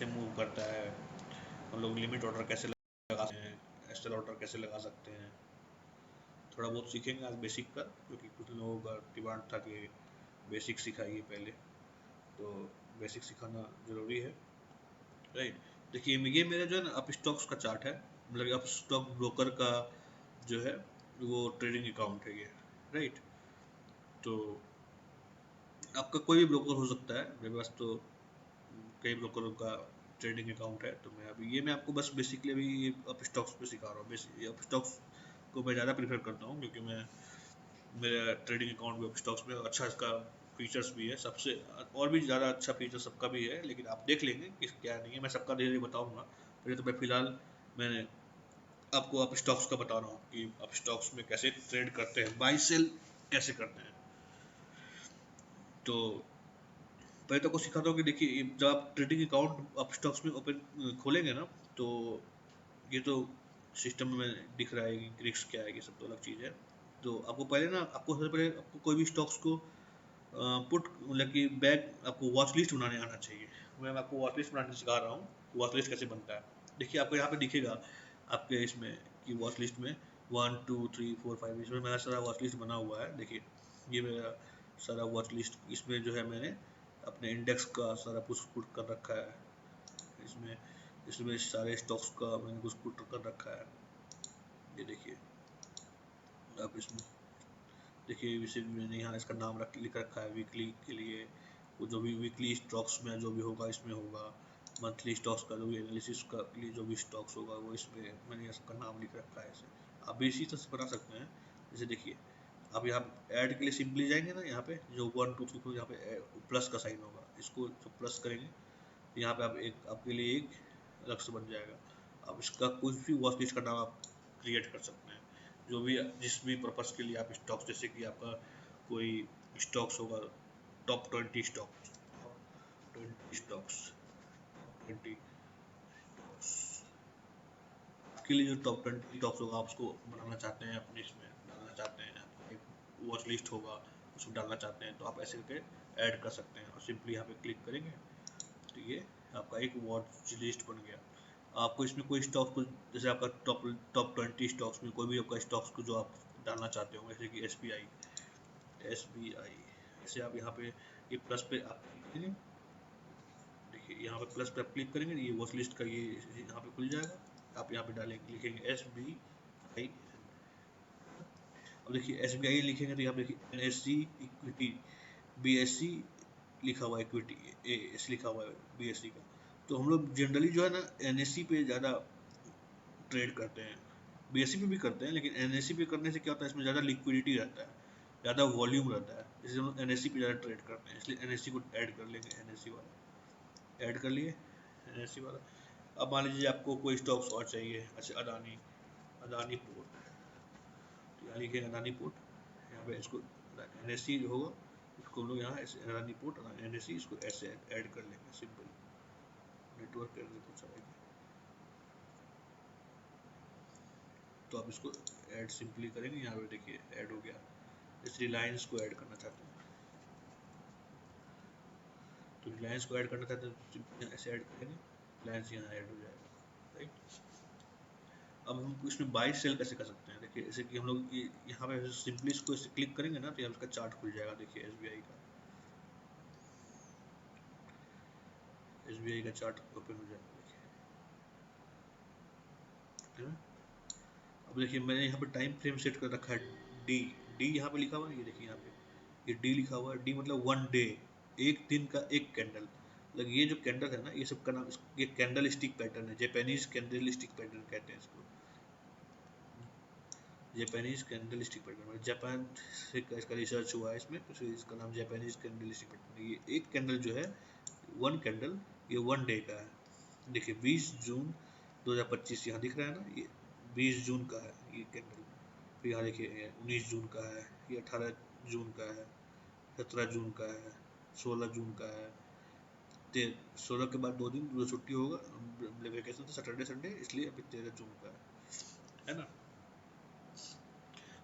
कैसे मूव करता है, हम लोग लिमिट ऑर्डर कैसे लगा सकते हैं, एस्टल ऑर्डर कैसे लगा सकते हैं, थोड़ा बहुत सीखेंगे आज बेसिक पर, क्योंकि कुछ लोगों का डिमांड था कि बेसिक सिखाइए पहले, तो बेसिक सिखाना ज़रूरी है। राइट, देखिए ये मेरा जो है ना अप स्टॉक्स का चार्ट है, मतलब अप स्टॉक ब्रोकर का जो है वो ट्रेडिंग अकाउंट है ये। राइट, तो आपका कोई भी ब्रोकर हो सकता है, मेरे पास तो कई ब्रोकरों का ट्रेडिंग अकाउंट है, तो मैं आपको बस बेसिकली अभी अप स्टॉक्स पे सिखा रहा हूँ। अप स्टॉक्स को मैं ज़्यादा प्रीफर करता हूँ, क्योंकि मैं मेरा ट्रेडिंग अकाउंट भी अप स्टॉक्स में अच्छा इसका फीचर्स भी है सबसे, और भी ज़्यादा अच्छा फीचर सबका भी है, लेकिन आप देख लेंगे कि क्या नहीं है, मैं सबका धीरे धीरे बताऊँगा। पहले तो मैं फिलहाल मैंने आपको अप स्टॉक्स का बता रहा हूँ कि अप स्टॉक्स में कैसे ट्रेड करते हैं, बाई सेल कैसे करते हैं। तो पहले तो आपको सिखाता हूँ कि देखिए जब आप ट्रेडिंग अकाउंट अप स्टॉक्स में ओपन खोलेंगे ना, तो ये तो सिस्टम में दिख रहा है कि रिस्क क्या है, ये सब तो अलग चीज़ है। तो आपको पहले ना आपको सबसे पहले आपको कोई भी स्टॉक्स को पुट मतलब कि बैक आपको वॉच लिस्ट बनाने आना चाहिए। मैं आपको वॉच लिस्ट बनाने सिखा रहा हूँ, वॉच लिस्ट कैसे बनता है। देखिए आपको यहाँ पे दिखेगा आपके इसमें कि वॉच लिस्ट में 1 2 3 4 5 इसमें मेरा सारा वॉच लिस्ट बना हुआ है। देखिए ये मेरा सारा वॉच लिस्ट, इसमें जो है मैंने अपने इंडेक्स का सारा कुछ पुट कर रखा है, इसमें इसमें सारे स्टॉक्स का मैंने कुछ पुट कर रखा है। ये देखिए आप इसमें देखिए, इसे मैंने यहाँ इसका नाम लिख रखा है वीकली के लिए, वो जो भी वीकली स्टॉक्स में जो भी होगा इसमें होगा, मंथली स्टॉक्स का जो भी एनालिसिस का लिए जो भी स्टॉक्स होगा वो इसमें मैंने इसका नाम लिख रखा है। इसे आप भी इसी तरह से बना सकते हैं। जैसे देखिए आप यहाँ ऐड के लिए सिंपली जाएंगे ना, यहाँ पे जो 1 2 3 यहाँ पे प्लस का साइन होगा, इसको जो प्लस करेंगे यहाँ पे आप एक आपके लिए एक अलग से बन जाएगा। आप इसका कुछ भी वॉच लिस्ट का नाम आप क्रिएट कर सकते हैं, जो भी जिस भी पर्पस के लिए आप स्टॉक्स, जैसे कि आपका कोई स्टॉक्स होगा टॉप 20 स्टॉक्स, 20 के लिए जो टॉप 20 स्टॉक्स होगा आप उसको बनाना चाहते हैं, अपने इसमें डालना चाहते हैं, एक वॉच लिस्ट होगा उसको डालना चाहते हैं, तो आप ऐसे करके ऐड कर सकते हैं और सिंपली यहाँ पे क्लिक करेंगे तो ये आपका एक वॉच लिस्ट बन गया। आपको इसमें कोई स्टॉक को, जैसे आपका टॉप 20 स्टॉक्स में कोई भी आपका स्टॉक्स को जो आप डालना चाहते हो, जैसे कि SBI ऐसे आप यहाँ पे ये प्लस पे आप क्लिक करेंगे। देखिए यहाँ पे प्लस पे आप क्लिक करेंगे, ये वॉच लिस्ट का ये यहाँ पे खुल जाएगा। आप यहाँ पे डालेंगे, लिखेंगे SBI। अब देखिए SBI लिखेंगे तो यहाँ पे देखिए NSE इक्विटी BSE लिखा हुआ है, इक्विटी AS लिखा हुआ है BSE का। तो हम लोग जनरली जो है ना NSE पे ज़्यादा ट्रेड करते हैं, BSE पे भी करते हैं, लेकिन NSE पे करने से क्या होता है, इसमें ज़्यादा लिक्विडिटी रहता है, ज़्यादा वॉल्यूम रहता है, इसलिए हम लोग NSE पे ज़्यादा ट्रेड करते हैं, इसलिए NSE को ऐड कर लेंगे। NSE वाला ऐड कर लिए, NSE वाला। अब मान लीजिए आपको कोई स्टॉक्स और चाहिए, अच्छा अदानी पोर्ट, तो यहाँ लिखेंगे अदानी पोर्ट, यहाँ पे इसको NSE जो होगा इसको हम लोग यहाँ अदानी पोर्ट NSE इसको ऐसे ऐड कर लेंगे। सिंपल नेटवर्क कर देते कुछ आएगा तो आप इसको ऐड सिंपली करेंगे। यहाँ पे देखिए ऐड हो गया। इस रिलायंस को ऐड करना चाहते हैं तो रिलायंस को ऐड करना चाहते हैं तो ऐसे ऐड करेंगे, रिलायंस यहाँ ऐड हो जाएगा। राइट, अब हम इसमें बाई सेल कैसे कर सकते हैं, देखिए जैसे कि हम लोग यहाँ पे सिंपली इसको क्लिक करेंगे ना तो यहाँ इसका चार्ट खुल जाएगा। देखिए SBI का चार्ट ओपन हो जाएगा। देखिए अब देखिए मैंने यहाँ पे टाइम फ्रेम सेट कर रखा है डी यहाँ पे लिखा हुआ है, ये देखिए यहाँ पे ये डी लिखा हुआ है। डी मतलब 1 डे, एक दिन का एक कैंडल। मतलब ये जो कैंडल है ना, ये सब का नाम ये कैंडल स्टिक पैटर्न है, जापानीज कैंडल स्टिक पैटर्न कहते हैं इसको। Japanese candle stick pattern, Japan से इसका रिसर्च हुआ है इसमें, तो इसका नाम जापानीज कैंडल स्टिक पैटर्न। ये एक कैंडल जो है, वन कैंडल, ये 1 डे का है। देखिए 20 जून 2025 यहाँ दिख रहा है ना, ये 20 जून का है ये कैंडल। फिर यहाँ देखिए 19 जून का है, ये 18 जून का है, 17 जून का है, 16 जून का है। 16 के बाद 2 दिन छुट्टी होगा, वेकेशन था सैटरडे संडे, इसलिए अभी 13 जून का है ना।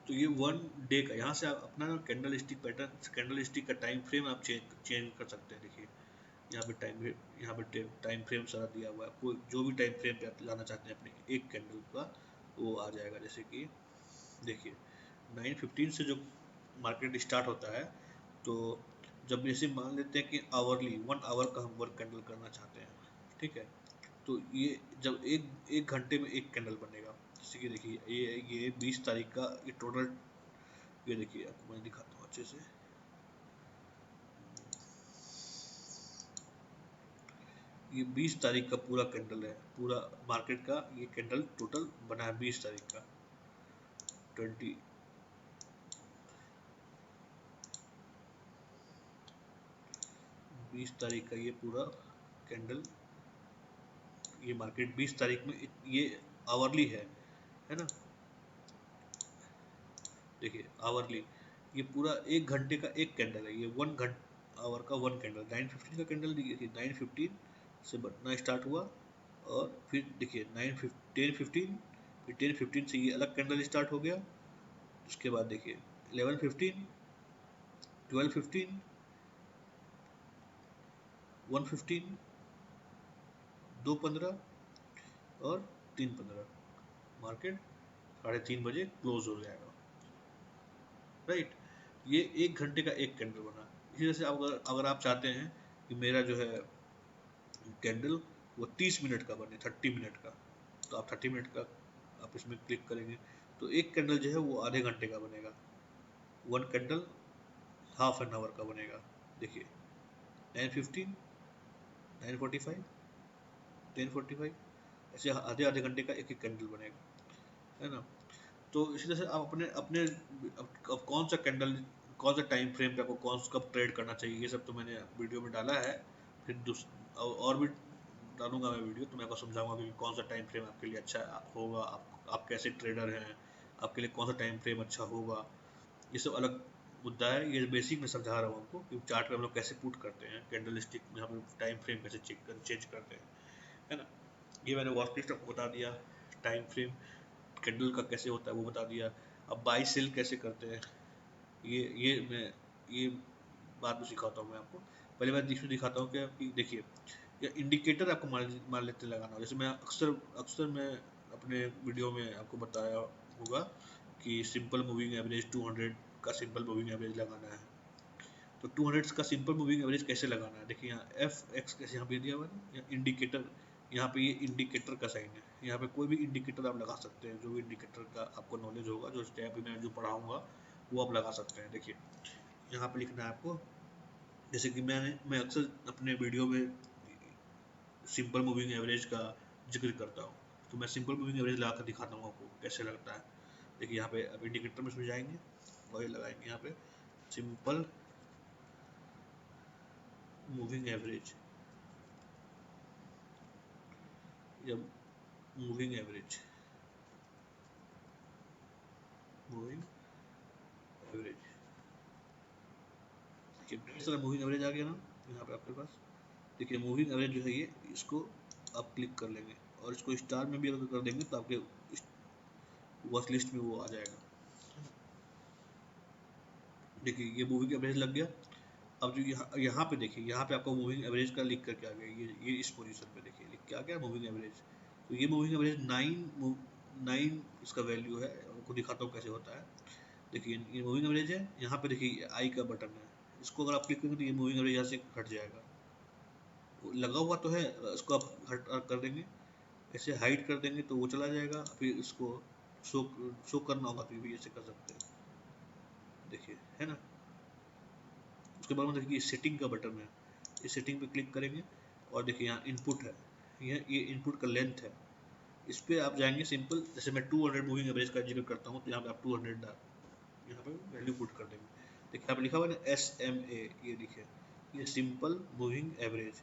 तो ये 1 डे का, यहाँ से आप अपना candle stick pattern, candle stick का टाइम फ्रेम आप चेंज कर सकते हैं। देखिए यहाँ पे टाइम फ्रेम सारा दिया हुआ है, कोई जो भी टाइम फ्रेम पे आप लाना चाहते हैं अपने एक कैंडल का वो आ जाएगा। जैसे कि देखिए 9:15 से जो मार्केट स्टार्ट होता है, तो जब जैसे मान लेते हैं कि आवरली 1 आवर का हम वर्क कैंडल करना चाहते हैं, ठीक है, तो ये जब एक एक घंटे में एक कैंडल बनेगा। जैसे कि देखिए ये 20 तारीख का ये टोटल, ये देखिए आपको मैं दिखाता हूँ अच्छे से। ये 20 तारीख का पूरा कैंडल है, पूरा मार्केट का ये कैंडल टोटल बना है 20 तारीख का 20 तारीख का ये पूरा कैंडल, ये मार्केट 20 तारीख में ये आवरली है ना। देखिए आवरली ये पूरा एक घंटे का एक कैंडल है, ये 1 आवर का वन कैंडल। 9:15 का कैंडल देखिए 9:15 से बनना स्टार्ट हुआ, और फिर देखिए 10:15, फिर 10:15 से ये अलग कैंडल स्टार्ट हो गया। उसके बाद देखिए 11:15, 12:15, 1:15, 2:15 और 3:15, मार्केट 3:30 बजे क्लोज हो जाएगा, राइट। ये एक घंटे का एक कैंडल बना। इसी तरह से अगर आप चाहते हैं कि मेरा जो है कैंडल वो 30 मिनट का बने, 30 मिनट का, तो आप 30 मिनट का आप इसमें क्लिक करेंगे, तो एक कैंडल जो है वो आधे घंटे का बनेगा, one candle half an hour का बनेगा। देखिए 9:15, 9:45, 10:45, ऐसे आधे आधे घंटे का एक एक कैंडल बनेगा, है ना। तो इसी तरह से आप अपने अपने अब कौन सा कैंडल, कौन सा टाइम फ्रेम पे आपको कौन कब ट्रेड करना चाहिए, ये सब तो मैंने वीडियो में डाला है। फिर और भी डालूंगा मैं वीडियो, तो मैं आपको समझाऊंगा कि कौन सा टाइम फ्रेम आपके लिए अच्छा होगा, आप कैसे ट्रेडर हैं, आपके लिए कौन सा टाइम फ्रेम अच्छा होगा। ये सब अलग मुद्दा है, ये बेसिक में समझा रहा हूँ आपको कि चार्ट पे हम लोग कैसे पुट करते हैं, कैंडल स्टिक में हम लोग टाइम फ्रेम कैसे चेंज करते हैं, है ना। ये मैंने वॉच लिस्ट आपको बता दिया, टाइम फ्रेम कैंडल का कैसे होता है वो बता दिया। अब बाई सेल कैसे करते हैं, ये बाद में सिखाता हूँ मैं आपको। पहले मैं इसमें दिखाता हूँ कि देखिए या इंडिकेटर आपको मान लेते लगाना। जैसे मैं अक्सर अक्सर मैं अपने वीडियो में आपको बताया होगा कि सिंपल मूविंग एवरेज 200 का सिंपल मूविंग एवरेज लगाना है। तो 200 का सिंपल मूविंग एवरेज कैसे लगाना है, देखिए यहाँ एफ एक्स कैसे यहाँ पे दिया हुआ है, इंडिकेटर, यहाँ पे ये इंडिकेटर का साइन है। यहाँ पे कोई भी इंडिकेटर आप लगा सकते हैं, जो भी इंडिकेटर का आपको नॉलेज होगा, जो स्टेप मैं जो पढ़ाऊंगा वो आप लगा सकते हैं। देखिए यहाँ पे लिखना है आपको, जैसे कि मैं अक्सर अपने वीडियो में सिंपल मूविंग एवरेज का जिक्र करता हूँ, तो मैं सिंपल मूविंग एवरेज लगा कर दिखाता हूँ आपको कैसे लगता है। देखिए यहाँ पे अब इंडिकेटर में इसमें जाएंगे और ये लगाएंगे यहाँ पे सिंपल मूविंग एवरेज या मूविंग एवरेज, मूविंग एवरेज, देखिए ढेर सारा मूविंग एवरेज आ गया ना यहाँ पे आपके पास। देखिए मूविंग एवरेज जो है ये, इसको आप क्लिक कर लेंगे और इसको स्टार में भी अगर कर देंगे तो आपके वॉच लिस्ट में वो आ जाएगा। देखिए ये मूविंग एवरेज लग गया। अब जो यहाँ पे देखिए, यहाँ पे आपको मूविंग एवरेज का लिख करके आ गया, ये इस पोजीशन पे देखिए लिख के आ गया मूविंग एवरेज। तो ये मूविंग एवरेज 9 इसका वैल्यू है, आपको दिखाता हूँ कैसे होता है। देखिए ये मूविंग एवरेज है, यहाँ पे देखिए आई का बटन है, इसको अगर आप क्लिक करेंगे तो ये मूविंग एवरेज यहाँ से हट जाएगा। लगा हुआ तो है, इसको आप हट कर देंगे, ऐसे हाइड कर देंगे तो वो चला जाएगा। फिर इसको शो शो करना होगा तो भी ऐसे कर सकते हैं, देखिए है ना। उसके बाद में देखिए सेटिंग का बटन है, इस सेटिंग पे क्लिक करेंगे और देखिए यहाँ इनपुट है, ये इनपुट का लेंथ है। इस पर आप जाएंगे सिंपल, जैसे मैं 200 मूविंग एवरेज का जिक्र करता हूँ तो यहाँ पे आप 200 यहाँ पे वैल्यू पुट कर देंगे। देखिए यहाँ पे लिखा हुआ है ना SMA, ये लिखे, ये सिंपल मूविंग एवरेज,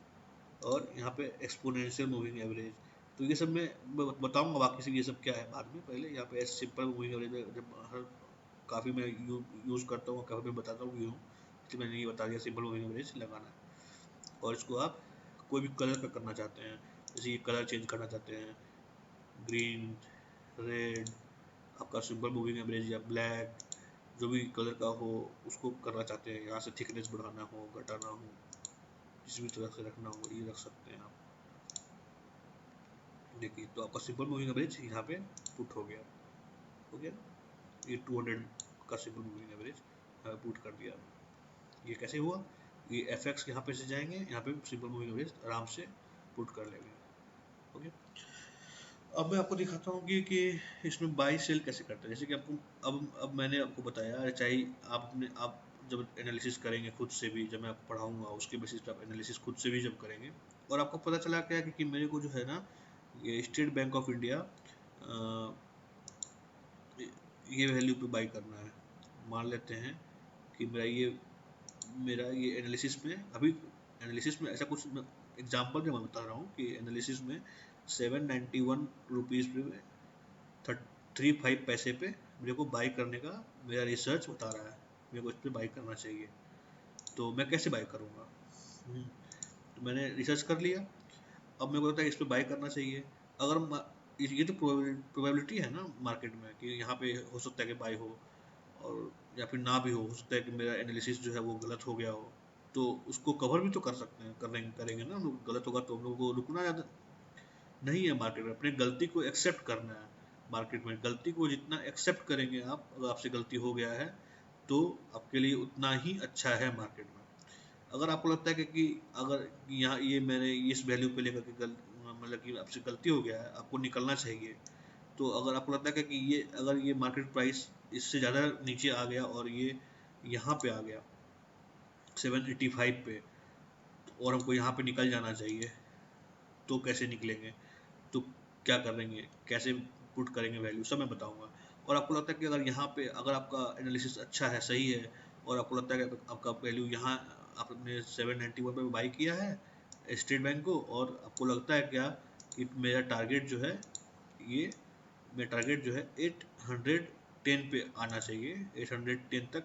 और यहाँ पे एक्सपोनेंशियल मूविंग एवरेज। तो ये सब मैं बताऊंगा बाकी से ये सब क्या है बाद में। पहले यहाँ पे सिंपल मूविंग एवरेज जब हर काफ़ी मैं यूज़ करता हूँ, काफ़ी मैं बताता हूँ इसलिए मैंने ये बता दिया सिंपल मूविंग एवरेज लगाना है। और इसको आप कोई भी कलर का करना चाहते हैं, जैसे ये कलर चेंज करना चाहते हैं, ग्रीन, रेड, आपका सिंपल मूविंग एवरेज या ब्लैक, जो भी कलर का हो उसको करना चाहते हैं, यहाँ से थिकनेस बढ़ाना हो घटाना हो, जिस भी तरह से रखना हो ये रख सकते हैं आप। देखिए तो आपका सिंपल मूविंग एवरेज यहाँ पे पुट हो गया ये 200 का सिंपल मूविंग एवरेज पुट कर दिया। ये कैसे हुआ, ये एफ एक्स यहाँ पे से जाएंगे, यहाँ पे सिंपल मूविंग एवरेज आराम से पुट कर लेंगे। ओके, अब मैं आपको दिखाता हूँ कि इसमें बाई सेल कैसे करते हैं। जैसे कि आपको अब मैंने आपको बताया, चाहे आप जब एनालिसिस करेंगे खुद से भी, जब मैं आपको पढ़ाऊंगा उसके बेसिस पे आप एनालिसिस खुद से भी जब करेंगे और आपको पता चला क्या कि मेरे को जो है ना ये स्टेट बैंक ऑफ इंडिया ये वैल्यू पे बाई करना है। मान लेते हैं कि मेरा ये एनालिसिस में अभी एनालिसिस में ऐसा कुछ एग्जांपल जो मैं बता रहा हूँ कि एनालिसिस में 791 रुपीज़ पे 35 पैसे पे मेरे को बाई करने का मेरा रिसर्च बता रहा है, मेरे को इस पर बाई करना चाहिए। तो मैं कैसे बाई करूँगा, तो मैंने रिसर्च कर लिया, अब मेरे को लगता है इस पर बाई करना चाहिए। अगर ये तो प्रोबेबिलिटी है ना मार्केट में कि यहाँ पे हो सकता है कि बाई हो और या फिर ना भी हो सकता है कि मेरा एनालिसिस जो है वो गलत हो गया हो, तो उसको कवर भी तो कर सकते हैं, करेंगे ना हम लोग। गलत होगा तो हम लोग को रुकना ज़्यादा नहीं है मार्केट में, अपने गलती को एक्सेप्ट करना है। मार्केट में गलती को जितना एक्सेप्ट करेंगे आप, अगर आपसे गलती हो गया है तो आपके लिए उतना ही अच्छा है मार्केट में। अगर आपको लगता है कि अगर यहाँ ये मैंने इस वैल्यू पे लेकर के मतलब कि आपसे गलती हो गया है, आपको निकलना चाहिए, तो अगर आपको लगता है कि ये अगर ये मार्केट प्राइस इससे ज़्यादा नीचे आ गया और ये यहाँ पे आ गया 785 पे और हमको यहाँ पे निकल जाना चाहिए, तो कैसे निकलेंगे, तो क्या करेंगे, कैसे पुट करेंगे वैल्यू, सब मैं बताऊंगा। और आपको लगता है कि अगर यहाँ पे अगर आपका एनालिसिस अच्छा है, सही है, और आपको लगता है कि आपका वैल्यू यहाँ आपने 791 पे बाई किया है स्टेट बैंक को, और आपको लगता है क्या कि मेरा टारगेट जो है ये मेरा टारगेट जो है 810 पे आना चाहिए, 810 तक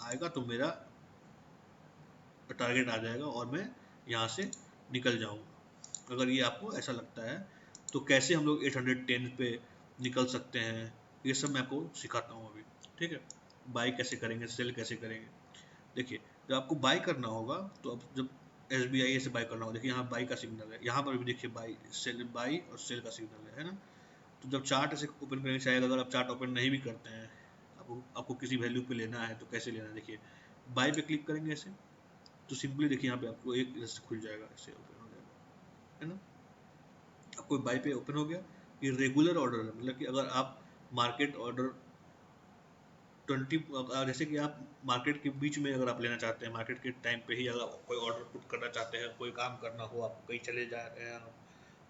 आएगा तो मेरा टारगेट आ जाएगा और मैं यहाँ से निकल जाऊँगा। अगर ये आपको ऐसा लगता है तो कैसे हम लोग 810 पे निकल सकते हैं, ये सब मैं आपको सिखाता हूँ अभी। ठीक है, बाई कैसे करेंगे, सेल कैसे करेंगे। देखिए जब आपको बाई करना होगा तो अब जब SBI से बाई करना होगा, देखिए यहाँ बाई का सिग्नल है, यहाँ पर भी देखिए बाई और सेल का सिग्नल है ना। तो जब चार्ट ऐसे ओपन करेंगे, शायद अगर आप चार्ट ओपन नहीं भी करते हैं, आपको किसी वैल्यू पे लेना है तो कैसे लेना है, देखिए बाई पे क्लिक करेंगे ऐसे, तो सिंपली देखिए यहाँ पे आपको एक से खुल जाएगा, ऐसे ओपन हो जाएगा, है ना। आपको बाई पे ओपन हो गया, ये रेगुलर ऑर्डर है, मतलब कि अगर आप मार्केट ऑर्डर 20 जैसे कि आप मार्केट के बीच में अगर आप लेना चाहते हैं, मार्केट के टाइम पे ही अगर कोई ऑर्डर पुट करना चाहते हैं, कोई काम करना हो, आप कहीं चले जा रहे हैं,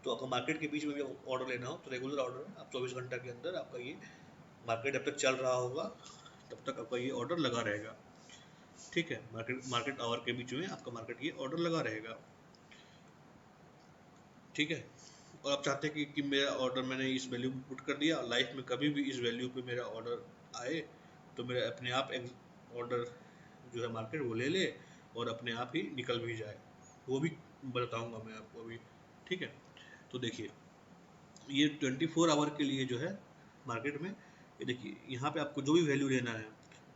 तो आपको मार्केट के बीच में भी ऑर्डर लेना हो तो रेगुलर ऑर्डर है, आप 24 घंटा के अंदर आपका ये मार्केट जब तक चल रहा होगा तब तक आपका ये ऑर्डर लगा रहेगा। ठीक है, मार्केट मार्केट आवर के बीच में आपका मार्केट ये ऑर्डर लगा रहेगा। ठीक है, और आप चाहते हैं कि मेरा ऑर्डर मैंने इस वैल्यू पे पुट कर दिया, लाइफ में कभी भी इस वैल्यू पे मेरा ऑर्डर आए तो मेरा अपने आप ऑर्डर जो है मार्केट वो ले ले और अपने आप ही निकल भी जाए, वो भी बताऊंगा मैं आपको अभी। ठीक है, तो देखिए ये 24 आवर के लिए जो है मार्केट में, ये देखिए यहाँ पे आपको जो भी वैल्यू लेना है,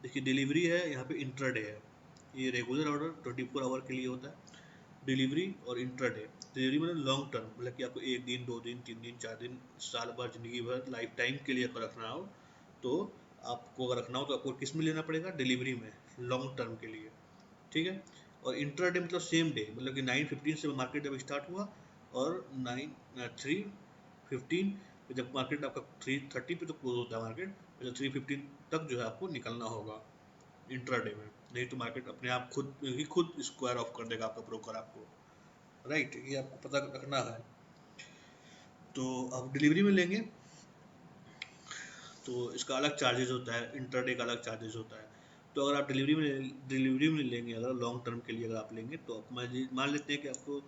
देखिए डिलीवरी है, यहाँ पे इंट्राडे है, ये रेगुलर ऑर्डर 24 आवर के लिए होता है, डिलीवरी और इंट्राडे। डिलीवरी मतलब लॉन्ग टर्म, मतलब कि आपको 1 दिन 2 दिन 3 दिन 4 दिन साल भर जिंदगी भर लाइफ टाइम के लिए अगर रखना हो, तो आपको अगर रखना हो तो आपको किस में लेना पड़ेगा, डिलीवरी में, लॉन्ग टर्म के लिए। ठीक है, और इंट्राडे मतलब सेम डे, मतलब कि 9:15 से मार्केट जब स्टार्ट हुआ और 3:15 जब मार्केट आपका 3:30 पे तो क्लोज होता है मार्केट, मतलब 3:15 तक जो है आपको निकलना होगा इंट्राडे में, नहीं तो मार्केट अपने आप खुद स्क्वायर ऑफ कर देगा आपका ब्रोकर आपको। राइट, ये आपको पता रखना है। तो आप डिलीवरी में लेंगे तो इसका अलग चार्जेस होता है, इंटरडे का अलग चार्जेस होता है। तो अगर आप डिलीवरी में लेंगे, अगर लॉन्ग टर्म के लिए अगर आप लेंगे तो आप मान लेते हैं कि आपको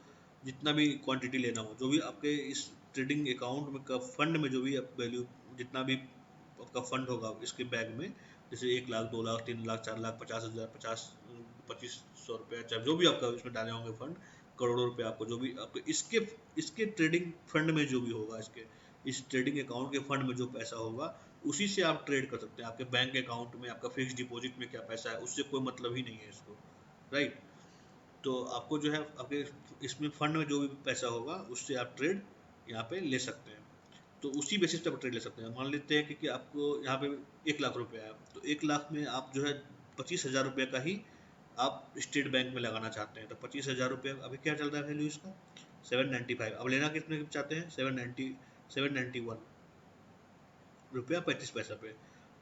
जितना भी क्वांटिटी लेना हो, जो भी आपके इस ट्रेडिंग अकाउंट में का फंड में जो भी आप वैल्यू जितना भी आपका फंड होगा इसके बैग में, जैसे 1 लाख 2 लाख 3 लाख 4 लाख 50,000 2500 रुपया, चाहे जो भी आपका इसमें डाले होंगे फंड, करोड़ों रुपए आपको जो भी आपके इसके इसके ट्रेडिंग फंड में जो भी होगा, इसके इस ट्रेडिंग अकाउंट के फंड में जो पैसा होगा उसी से आप ट्रेड कर सकते हैं। आपके बैंक अकाउंट में आपका फिक्स डिपॉजिट में क्या पैसा है उससे कोई मतलब ही नहीं है इसको। राइट, तो आपको जो है आपके इसमें फंड में जो भी पैसा होगा उससे आप ट्रेड यहाँ पे ले सकते हैं। तो उसी बेसिस पे आप ट्रेड ले सकते हैं। मान लेते हैं कि आपको यहाँ पे 1 लाख रुपए आया, तो 1 लाख में आप जो है 25,000 रुपये का ही आप स्टेट बैंक में लगाना चाहते हैं। तो 25,000 रुपये अभी क्या चल रहा है वैल्यू इसका 795। अब लेना कितने चाहते हैं 791 रुपया 35 पैसा पे।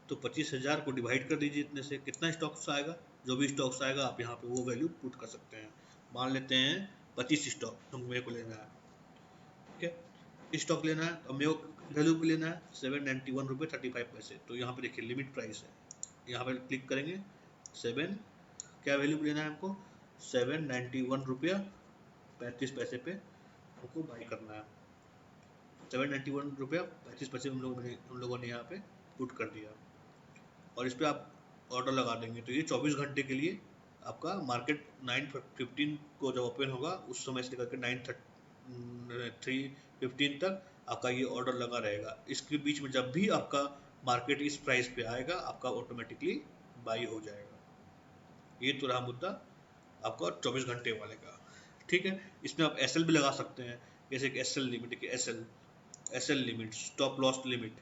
तो 25,000 को डिवाइड कर दीजिए इतने से, कितना स्टॉक्स आएगा, जो भी स्टॉक्स आएगा आप यहाँ पे वो वैल्यू पुट कर सकते हैं। मान लेते हैं 25 स्टॉक तो मेरे को लेना है, ठीक है, स्टॉक लेना है, तो मेरे को वैल्यू पे लेना है 791 रुपये 35 पैसे। तो यहाँ पे देखिए लिमिट प्राइस है, यहाँ पे क्लिक करेंगे 7 क्या वैल्यू पे लेना है हमको 791 रुपया 35 पैसे पे हमको बाई करना है। 791 रुपया 35 पैसे हम लोगों ने यहाँ पे पुट कर दिया और इस पर आप ऑर्डर लगा देंगे। तो ये 24 घंटे के लिए आपका मार्केट 9:15 को जब ओपन होगा उस समय से लेकर के 9:3:15 तक आपका ये ऑर्डर लगा रहेगा। इसके बीच में जब भी आपका मार्केट इस प्राइस पे आएगा आपका ऑटोमेटिकली बाई हो जाएगा। ये तो रहा मुद्दा आपका 24 घंटे वाले का, ठीक है। इसमें आप एसएल भी लगा सकते हैं, जैसे कि एसएल लिमिट, देखिए SL limit, stop loss limit.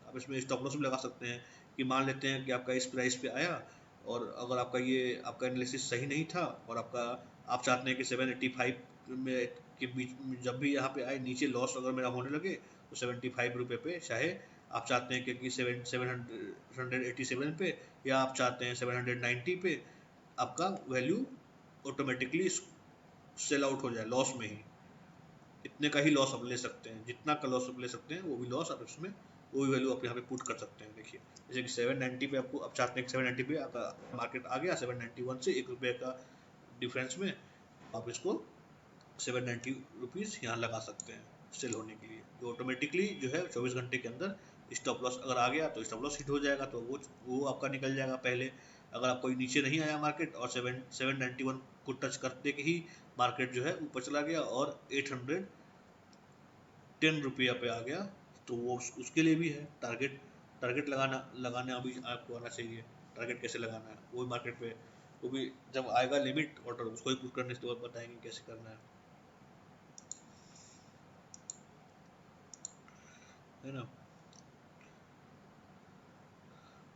आप इसमें स्टॉप लॉस भी लगा सकते हैं कि मान लेते हैं कि आपका इस प्राइस पे आया और अगर आपका एनालिसिस सही नहीं था और आप चाहते हैं कि 785 में के बीच में जब भी यहाँ पे आए नीचे लॉस अगर मेरा होने लगे तो 75 रुपये पे, चाहे आप चाहते हैं कि 787 पे या आप चाहते हैं 790 पे आपका वैल्यू ऑटोमेटिकली सेल आउट हो जाए लॉस में ही। इतने का ही लॉस आप ले सकते हैं, जितना का लॉस आप ले सकते हैं वो भी लॉस आप इसमें वो भी वैल्यू आप यहाँ पे पुट कर सकते हैं। देखिए जैसे कि 790 पे आपको आप चाहते हैं कि 790 पे आपका मार्केट आ गया 791 से ₹1 का डिफरेंस में, आप इसको 790 रुपीज़ यहाँ लगा सकते हैं सेल होने के लिए। तो ऑटोमेटिकली जो है 24 घंटे के अंदर स्टॉप लॉस अगर आ गया तो स्टॉप लॉस हिट हो जाएगा, तो वो आपका निकल जाएगा पहले। अगर आप कोई नीचे नहीं आया मार्केट और 791 को टच करते ही मार्केट जो है ऊपर चला गया और 810 रुपया पे आ गया, तो वो उसके लिए भी है टारगेट लगाना भी आपको आना चाहिए। टारगेट कैसे लगाना है वो भी मार्केट पे, वो भी जब आएगा लिमिट ऑर्डर उसको ही पुट करने से तो बताएंगे कैसे करना है ना।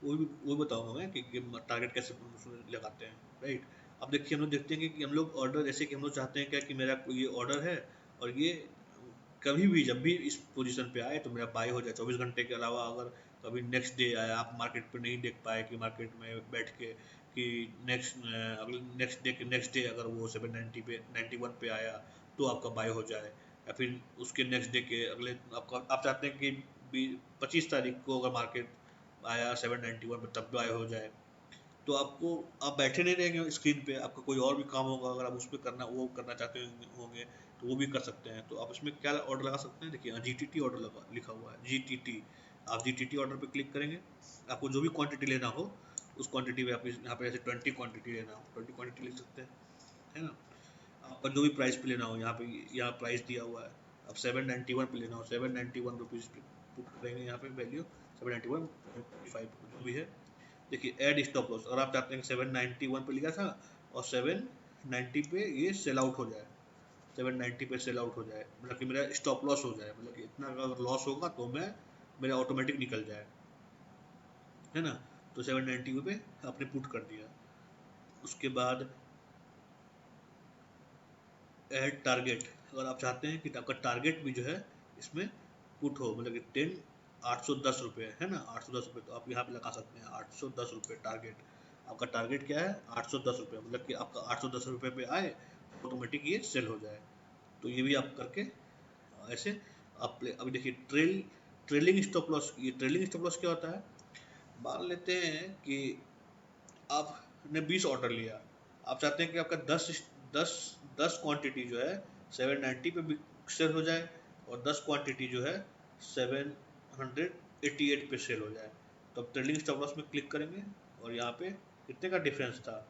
वो बताऊंगा मैं कि टारगेट कैसे लगाते हैं, राइट। अब देखिए हम लोग देखते हैं कि हम लोग ऑर्डर, जैसे कि हम लोग चाहते हैं क्या कि मेरा ये ऑर्डर है और ये कभी भी जब भी इस पोजीशन पे आए तो मेरा बाय हो जाए 24 घंटे के अलावा। अगर कभी नेक्स्ट डे आया, आप मार्केट पे नहीं देख पाए कि मार्केट में बैठ के कि नेक्स्ट डे अगर वो 790 पे 91 पे आया तो आपका बाय हो जाए, या फिर उसके नेक्स्ट डे के अगले आप चाहते हैं कि 25 तारीख को अगर मार्केट आया 791 पे तब बाय हो जाए, तो आपको आप बैठे नहीं रहेंगे स्क्रीन पे, आपका कोई और भी काम होगा, अगर आप उस पर वो करना चाहते होंगे तो वो भी कर सकते हैं। तो आप इसमें क्या ऑर्डर लगा सकते हैं, देखिए जीटीटी ऑर्डर लिखा हुआ है जीटीटी। आप जीटीटी ऑर्डर पे क्लिक करेंगे, आपको जो भी क्वांटिटी लेना हो उस क्वांटिटी पे आप यहाँ पे जैसे 20 क्वांटिटी लेना हो 20 क्वांटिटी लिख सकते हैं, है ना। आपका जो भी प्राइस पे लेना हो यहाँ प्राइस दिया हुआ है, अब 791 पे लेना हो 791 रुपीज़ पुट करेंगे यहाँ पे वैल्यू 791.5 जो भी है। देखिए ऐड स्टॉप लॉस, अगर आप चाहते हैं कि 791 पे लिखा था और 790 पे ये सेल आउट हो जाए, 790 पे सेल आउट हो जाए, मतलब कि मेरा स्टॉप लॉस हो जाए, मतलब कि इतना अगर लॉस होगा तो मेरा ऑटोमेटिक निकल जाए, है ना। तो 790 पे आपने पुट कर दिया। उसके बाद ऐड टारगेट, अगर आप चाहते हैं कि आपका टारगेट भी जो है इसमें पुट हो, मतलब कि 810 रुपये है ना, 810 रुपये, तो आप यहाँ पे लगा सकते हैं 810 रुपये टारगेट। आपका टारगेट क्या है 810 रुपये, मतलब कि आपका 810 रुपये पे आए ऑटोमेटिक ये सेल हो जाए। तो ये भी आप करके ऐसे आप अभी देखिए ट्रेलिंग स्टॉप लॉस। ये ट्रेलिंग स्टॉप लॉस क्या होता है, मान लेते हैं कि आपने 20 ऑर्डर लिया, आप चाहते हैं कि आपका 10 क्वांटिटी जो है 790 पे भी सेल हो जाए और 10 क्वांटिटी जो है 788 पे सेल हो जाए। तो अब ट्रेलिंग स्टॉप लॉस में क्लिक करेंगे और यहाँ पे कितने का डिफरेंस था,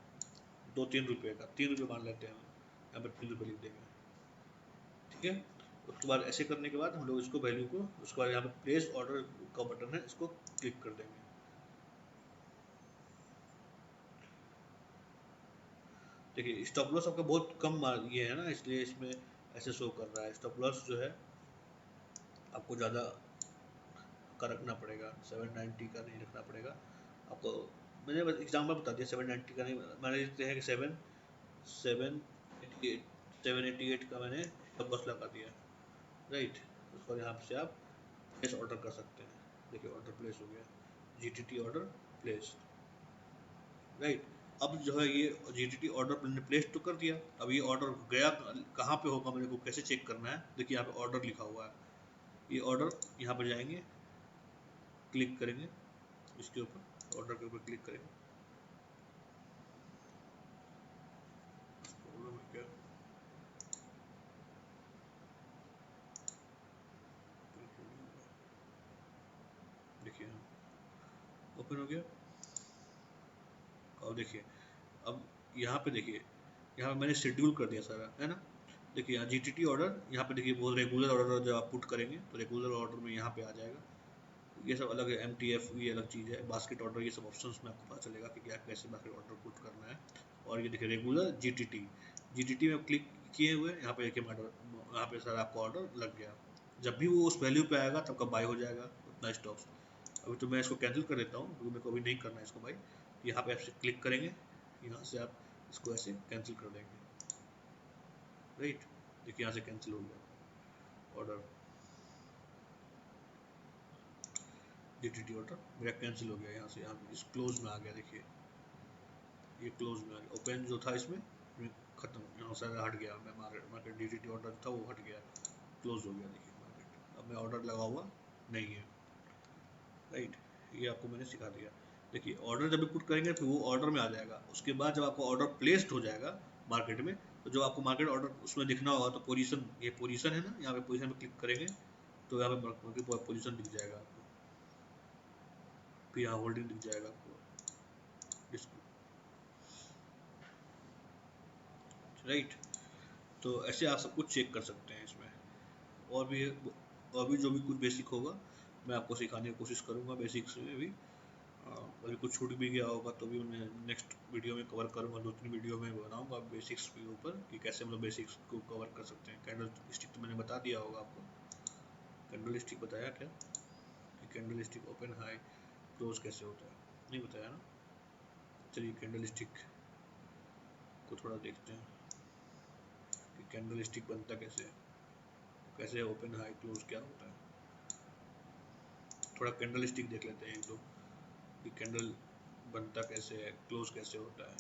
2-3 रुपये का, 3 रुपये मान लेते हैं, यहाँ पर 3 रुपये लिख देंगे, ठीक है। उसके बाद ऐसे करने के बाद हम लोग इसको वैल्यू को, उसके बाद यहाँ पे प्लेस ऑर्डर का बटन है, इसको क्लिक कर देंगे। देखिए स्टॉप लॉस आपका बहुत कम ये है ना, इसलिए इसमें ऐसे शो कर रहा है। स्टॉप लॉस जो है आपको ज़्यादा का रखना पड़ेगा, 790 का नहीं रखना पड़ेगा आपको। मैंने बस एग्जाम्पल बता दिया, 790 का नहीं, मान लेते हैं कि 788 का मैंने स्टॉप लॉस लगा दिया, राइट। उसको यहाँ से आप प्लेस ऑर्डर कर सकते हैं। देखिए ऑर्डर प्लेस हो गया, GTT ऑर्डर प्लेस, राइट। अब जो है ये GTT ऑर्डर प्लेस तो कर दिया, अब ये ऑर्डर गया कहाँ पे होगा मेरे को कैसे चेक करना है। देखिए यहाँ पे ऑर्डर लिखा हुआ है, ये ऑर्डर यहाँ पर जाएंगे, क्लिक करेंगे इसके ऊपर, ऑर्डर के ऊपर क्लिक करेंगे। प्रॉब्लम है क्या? देखिए ओपन हो गया। और देखिए अब यहाँ पे देखिए, यहाँ पे मैंने शेड्यूल कर दिया सारा, है ना। देखिए यहाँ GTT ऑर्डर, यहाँ पे देखिए वो रेगुलर ऑर्डर जब आप पुट करेंगे तो रेगुलर ऑर्डर में यहाँ पे आ जाएगा। ये सब अलग है, MTF ये अलग चीज़ है, बास्केट ऑर्डर ये सब ऑप्शंस में आपको पता चलेगा कि क्या कैसे बास्केट ऑर्डर पुट करना है। और ये देखिए रेगुलर GTT में क्लिक किए हुए यहाँ पे देखिए यहाँ पे सारा आपका ऑर्डर लग गया। जब भी वो उस वैल्यू पे आएगा तब का बाय हो जाएगा उतना स्टॉक्स। अभी तो मैं इसको कैंसिल कर देता हूँ क्योंकि मेरे को अभी नहीं करना है इसको बाय। यहाँ पे आपसे क्लिक करेंगे, यहाँ से आप इसको ऐसे कैंसिल कर देंगे, राइट। देखिए यहाँ से कैंसिल हो गया ऑर्डर, GTT ऑर्डर मेरा कैंसिल हो गया। यहाँ से यहाँ इस क्लोज में आ गया, देखिए ये क्लोज में आ गया। ओपन जो था इसमें खत्म, यहाँ से हट गया। मैं मार्केट GTT ऑर्डर था वो हट गया, क्लोज हो गया। देखिए मार्केट अब मैं ऑर्डर लगा हुआ नहीं है, राइट। ये आपको मैंने सिखा दिया। देखिए ऑर्डर जब भी पुट करेंगे तो वो ऑर्डर में आ जाएगा। उसके बाद जब आपको ऑर्डर प्लेस्ड हो जाएगा मार्केट में, तो जो आपको मार्केट ऑर्डर उसमें दिखना होगा तो पोजीशन, ये पोजीशन है ना, यहाँ पे पोजीशन पे क्लिक करेंगे तो यहाँ पे मार्केट पोजीशन दिख जाएगा आपको, फिर यहाँ होल्डिंग दिख जाएगा आपको, राइट। तो ऐसे आप सब कुछ चेक कर सकते हैं इसमें। और भी जो भी कुछ बेसिक होगा मैं आपको सिखाने की कोशिश करूँगा, बेसिक्स में भी। अभी कुछ छूट भी गया होगा तो भी मैं नेक्स्ट वीडियो में कवर करूँगा, 2-3 वीडियो में बनाऊँगा बेसिक्स के ऊपर कि कैसे हम लोग बेसिक्स को कवर कर सकते हैं। कैंडल स्टिक तो मैंने बता दिया होगा आपको, कैंडल स्टिक बताया क्या कि candle stick open high close कैसे होता है, नहीं बताया ना। चलिए कैंडल स्टिक को थोड़ा देखते हैं कि कैंडल स्टिक बनता कैसे है, कैसे ओपन हाई क्लोज क्या होता है। थोड़ा कैंडल स्टिक देख लेते हैं एक दो कि कैंडल बनता कैसे है, क्लोज कैसे होता है,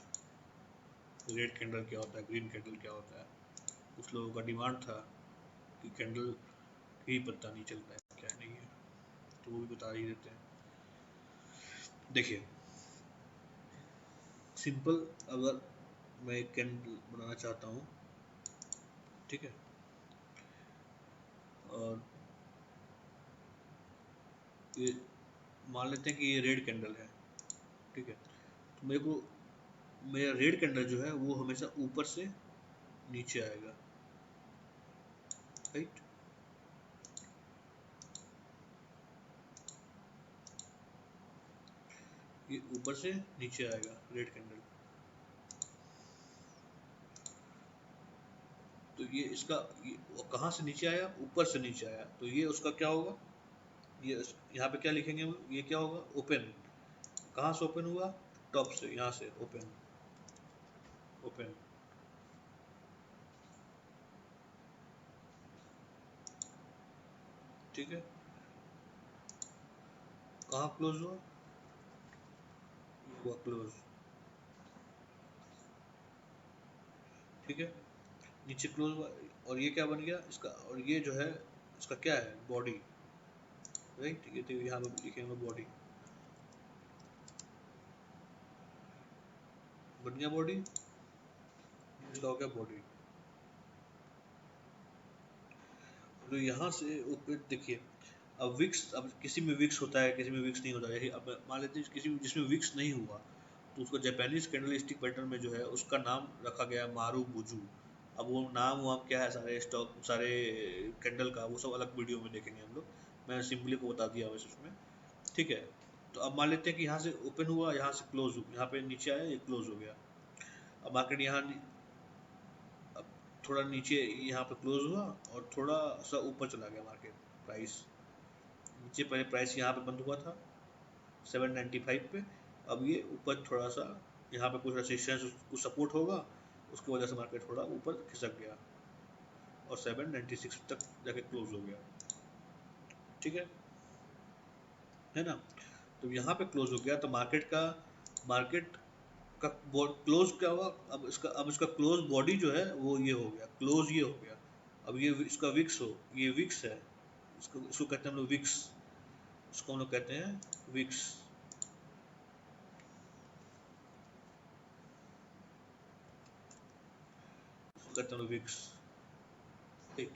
रेड कैंडल क्या होता है, ग्रीन कैंडल क्या होता है। कुछ लोगों का डिमांड था कि कैंडल ही पता नहीं चलता है क्या नहीं है, तो वो भी बता ही देते हैं। देखिए सिंपल, अगर मैं एक कैंडल बनाना चाहता हूँ, ठीक है, और ये मान लेते हैं कि ये रेड कैंडल है, ठीक है। तो मेरे को मेरा रेड कैंडल जो है वो हमेशा ऊपर से नीचे आएगा, राइट। ये ऊपर से नीचे आएगा रेड कैंडल। तो ये इसका कहाँ से नीचे आया, ऊपर से नीचे आया, तो ये उसका क्या होगा, ये यहाँ पे क्या लिखेंगे हम, ये क्या होगा, ओपन। कहाँ से ओपन हुआ, टॉप से, यहाँ से ओपन, ओपन, ठीक है। कहाँ क्लोज हुआ, हुआ क्लोज, ठीक है। नीचे क्लोज हुआ, और ये क्या बन गया इसका, और ये जो है इसका क्या है, बॉडी, राइट। ये तो यहाँ पे लिखेंगे बॉडी, बन गया बॉडी, इसका हो गया बॉडी। तो यहाँ से ऊपर देखिए, अब विक्स, अब किसी में विक्स होता है किसी में विक्स नहीं होता है। अब मान लेते हैं किसी में जिसमें विक्स नहीं हुआ तो उसको जापानीज कैंडल स्टिक पैटर्न में जो है उसका नाम रखा गया मारू बुजू। अब वो नाम वहाँ क्या है, सारे स्टॉक सारे कैंडल का वो सब अलग वीडियो में देखेंगे हम लोग, मैं सिंपली को बता दिया वैसे उसमें, ठीक है। तो अब मान लेते हैं कि यहाँ से ओपन हुआ, यहाँ से क्लोज हुआ, यहाँ पे नीचे आया, ये क्लोज हो गया। अब मार्केट यहाँ अब थोड़ा नीचे यहाँ पे क्लोज हुआ और थोड़ा सा ऊपर चला गया मार्केट प्राइस। नीचे पहले प्राइस यहाँ पे बंद हुआ था 795 पे, अब ये ऊपर थोड़ा सा यहाँ पे कुछ रेसिस्टेंस कुछ सपोर्ट होगा, उसकी वजह से मार्केट थोड़ा ऊपर खिसक गया और 796 तक जाके क्लोज हो गया। ठीक है ना। तो यहाँ पे क्लोज हो गया तो मार्केट का क्लोज क्या हुआ, अब इसका क्लोज बॉडी जो है वो ये हो गया, क्लोज ये हो गया। अब ये इसका ये विक्स है, इसको कहते हैं हम लोग विक्स, इसको हम लोग कहते हैं विक्स। इसको कहते हैं विक्स, राइट,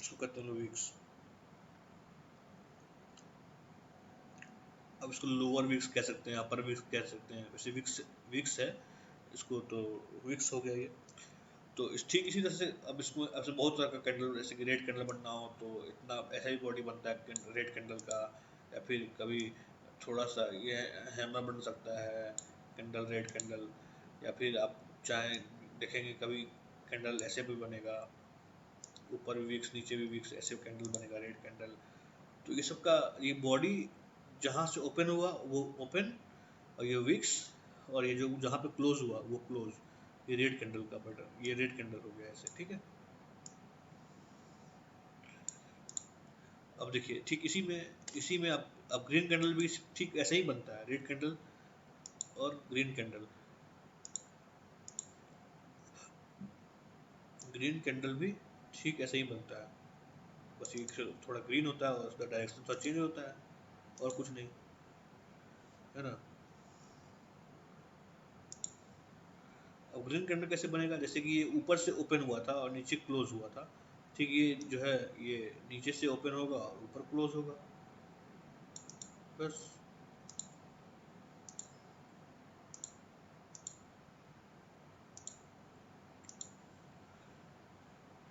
इसको कहते हैं विक्स। अब इसको लोअर विक्स कह सकते हैं, अपर विक्स कह सकते हैं, वैसे विक्स विक्स है इसको, तो विक्स हो गया ये। तो ठीक इसी तरह से अब इसको ऐसे बहुत तरह का कैंडल, जैसे कि रेड कैंडल बनना हो तो इतना ऐसा ही बॉडी बनता है रेड कैंडल का, या फिर कभी थोड़ा सा ये हैमर बन सकता है कैंडल, रेड कैंडल, या फिर आप चाहें देखेंगे कभी कैंडल ऐसे भी बनेगा, ऊपर भी विक्स नीचे भी विक्स, ऐसे कैंडल बनेगा रेड कैंडल। तो ये सब का ये बॉडी जहाँ से ओपन हुआ वो ओपन, और ये विक्स, और ये जो जहाँ पे क्लोज हुआ वो क्लोज, ये रेड कैंडल का पैटर्न, ये रेड कैंडल हो गया ऐसे। ठीक है। अब देखिए ठीक इसी में अब ग्रीन कैंडल भी ठीक ऐसे ही बनता है, रेड कैंडल और ग्रीन कैंडल भी ठीक ऐसे ही बनता है, बस ये थोड़ा ग्रीन होता है और उसका डायरेक्शन थोड़ा चेंज होता है, और कुछ नहीं, है ना। अब ग्रीन कैंडल कैसे बनेगा, जैसे कि ये ऊपर से ओपन हुआ था और नीचे क्लोज हुआ था, ठीक ये जो है ये नीचे से ओपन होगा और ऊपर क्लोज होगा, बस।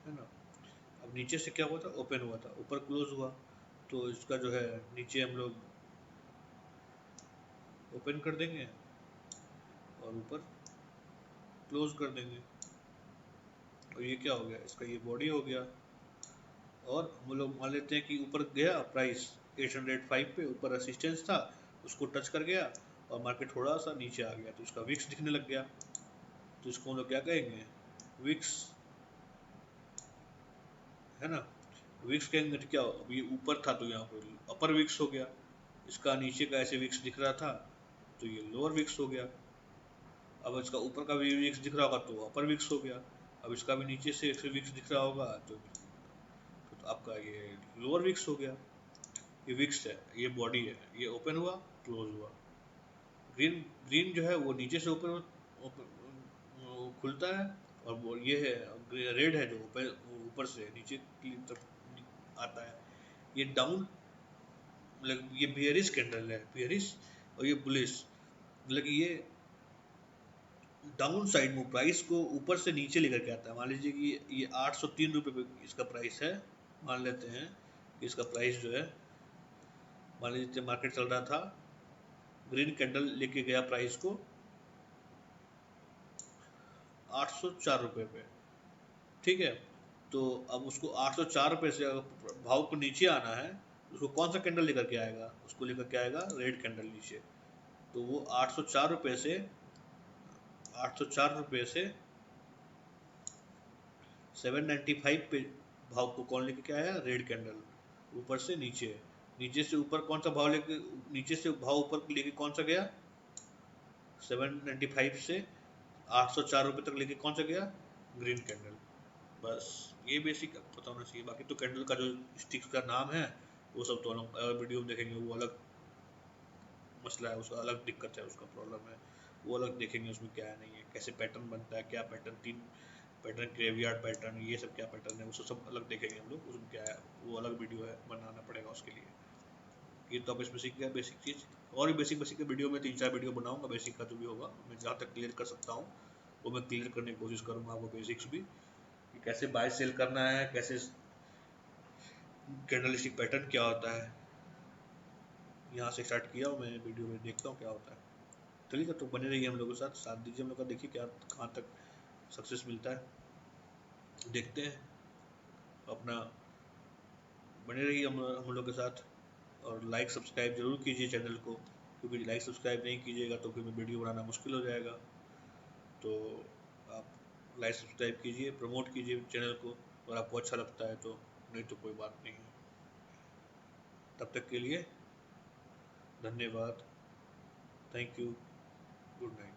है ना। अब नीचे से क्या हुआ था, ओपन हुआ था, ऊपर क्लोज हुआ, तो इसका जो है नीचे हम लोग ओपन कर देंगे और ऊपर क्लोज कर देंगे, और ये क्या हो गया, इसका ये बॉडी हो गया। और हम लोग मान लेते हैं कि ऊपर गया प्राइस 805 पे, ऊपर रेसिस्टेंस था, उसको टच कर गया और मार्केट थोड़ा सा नीचे आ गया, तो इसका विक्स दिखने लग गया, तो इसको हम लोग क्या कहेंगे, विक्स, है ना। विक्स कहेंगे तो क्या, ये ऊपर था तो यहाँ पर अपर विक्स हो गया, इसका नीचे का ऐसे विक्स दिख रहा था तो ये लोअर विक्स हो गया। अब इसका ऊपर का भी विक्स दिख रहा होगा तो अपर विक्स हो गया, अब इसका भी नीचे से विक्स दिख रहा होगा तो आपका ये लोअर विक्स हो गया। ये विक्स है, ये बॉडी है, ये ओपन हुआ क्लोज हुआ। ग्रीन ग्रीन जो है वो नीचे से खुलता है, और वो ये है रेड है जो ऊपर ऊपर से नीचे की तरफ आता है। ये डाउन, मतलब ये बियरिश कैंडल है, बियरिश, और ये बुलिश, मतलब ये डाउन साइड में प्राइस को ऊपर से नीचे लेकर के आता है। मान लीजिए कि ये 803 रुपये पे इसका प्राइस है, मान लेते हैं कि इसका प्राइस जो है, मान लीजिए मार्केट चल रहा था, ग्रीन कैंडल लेके गया प्राइस को 804 रुपये पे, ठीक है। तो अब उसको 804 रुपये से अगर भाव को नीचे आना है, उसको कौन सा कैंडल लेकर के आएगा, उसको लेकर के आएगा रेड कैंडल नीचे। तो वो 804 रुपये से 795 पे भाव को कौन लेके आया, रेड कैंडल, ऊपर से नीचे, नीचे से ऊपर कौन सा भाव लेके, नीचे से भाव ऊपर लेके कौन सा गया, 795 से 804 रुपये तक लेके कौन सा गया, ग्रीन कैंडल। बस ये बेसिक पता होना चाहिए, बाकी तो कैंडल का जो स्टिक्स का नाम है वो सब तो हम अलग वीडियो में देखेंगे, वो अलग मसला है, उसका अलग दिक्कत है, उसका प्रॉब्लम है, वो अलग देखेंगे, उसमें क्या है नहीं है, कैसे पैटर्न बनता है, क्या पैटर्न, 3 पैटर्न, ग्रेवयार्ड पैटर्न, ये सब क्या पैटर्न है, वो सब अलग देखेंगे हम लोग, उसमें क्या है वो अलग वीडियो है, बनाना पड़ेगा उसके लिए। ये तो अब इसमें सीख गया बेसिक चीज़, और भी बेसिक बेसिक वीडियो में 3-4 वीडियो बनाऊंगा बेसिक का, जो भी होगा मैं जहाँ तक क्लियर कर सकता हूँ वो मैं क्लियर करने की कोशिश करूँगा आपको, बेसिक्स भी कि कैसे बाय सेल करना है, कैसे कैंडलस्टिक पैटर्न क्या होता है। यहाँ से स्टार्ट किया और मैं वीडियो में देखता हूँ क्या होता है। चलिए तो बने रहिए हम लोगों के साथ, साथ दीजिए हम लोग का, देखिए क्या कहाँ तक सक्सेस मिलता है, देखते हैं। अपना बने रहिए हम लोग के साथ, और लाइक सब्सक्राइब जरूर कीजिए चैनल को, क्योंकि लाइक सब्सक्राइब नहीं कीजिएगा तो फिर वीडियो बनाना मुश्किल हो जाएगा। तो आप लाइक सब्सक्राइब कीजिए, प्रमोट कीजिए चैनल को, और आपको अच्छा लगता है तो, नहीं तो कोई बात नहीं है। तब तक के लिए धन्यवाद, थैंक यू, गुड नाइट।